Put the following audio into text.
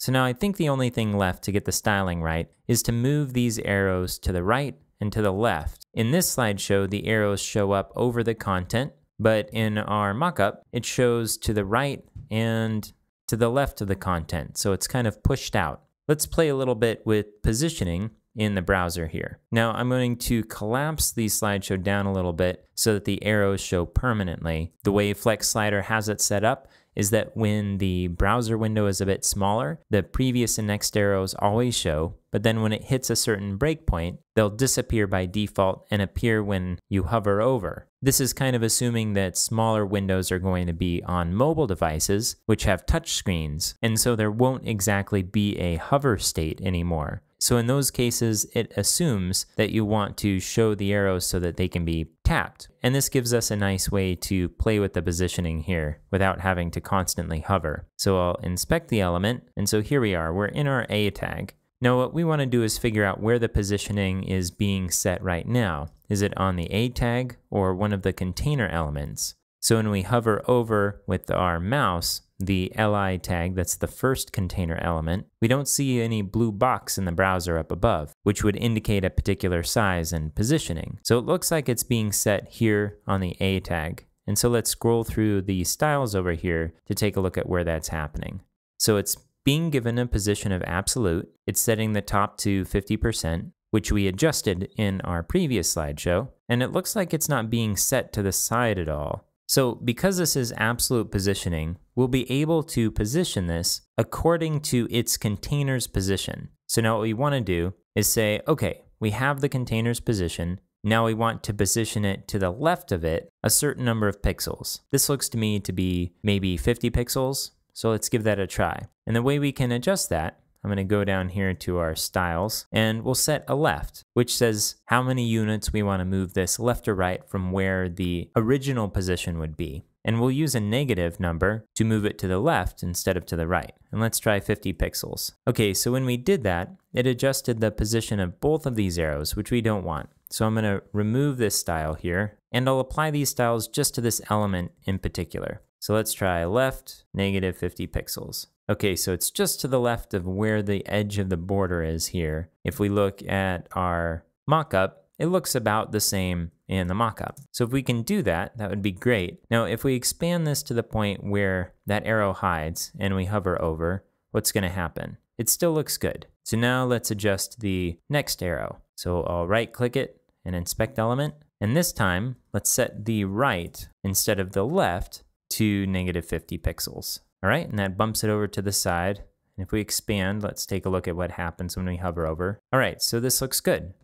So now I think the only thing left to get the styling right is to move these arrows to the right and to the left. In this slideshow, the arrows show up over the content, but in our mockup, it shows to the right and to the left of the content, so it's kind of pushed out. Let's play a little bit with positioning in the browser here. Now I'm going to collapse the slideshow down a little bit so that the arrows show permanently. The way Flex Slider has it set up is that when the browser window is a bit smaller, the previous and next arrows always show, but then when it hits a certain breakpoint, they'll disappear by default and appear when you hover over. This is kind of assuming that smaller windows are going to be on mobile devices, which have touch screens, and so there won't exactly be a hover state anymore. So in those cases, it assumes that you want to show the arrows so that they can be tapped. And this gives us a nice way to play with the positioning here without having to constantly hover. So I'll inspect the element, and so here we are, we're in our A tag. Now what we want to do is figure out where the positioning is being set right now. Is it on the A tag or one of the container elements? So when we hover over with our mouse, the LI tag, that's the first container element, we don't see any blue box in the browser up above, which would indicate a particular size and positioning. So it looks like it's being set here on the A tag. And so let's scroll through the styles over here to take a look at where that's happening. So it's being given a position of absolute. It's setting the top to 50%, which we adjusted in our previous slideshow. And it looks like it's not being set to the side at all. So because this is absolute positioning, we'll be able to position this according to its container's position. So now what we want to do is say, okay, we have the container's position. Now we want to position it to the left of it a certain number of pixels. This looks to me to be maybe 50 pixels. So let's give that a try. And the way we can adjust that, I'm going to go down here to our styles and we'll set a left, which says how many units we want to move this left or right from where the original position would be. And we'll use a negative number to move it to the left instead of to the right. And let's try 50 pixels. Okay, so when we did that, it adjusted the position of both of these arrows, which we don't want. So I'm going to remove this style here, and I'll apply these styles just to this element in particular. So let's try left, negative 50 pixels. Okay, so it's just to the left of where the edge of the border is here. If we look at our mockup, it looks about the same in the mockup. So if we can do that, that would be great. Now, if we expand this to the point where that arrow hides and we hover over, what's going to happen? It still looks good. So now let's adjust the next arrow. So I'll right click it and inspect element. And this time, let's set the right instead of the left to negative 50 pixels. All right, and that bumps it over to the side. And if we expand, let's take a look at what happens when we hover over. All right, so this looks good.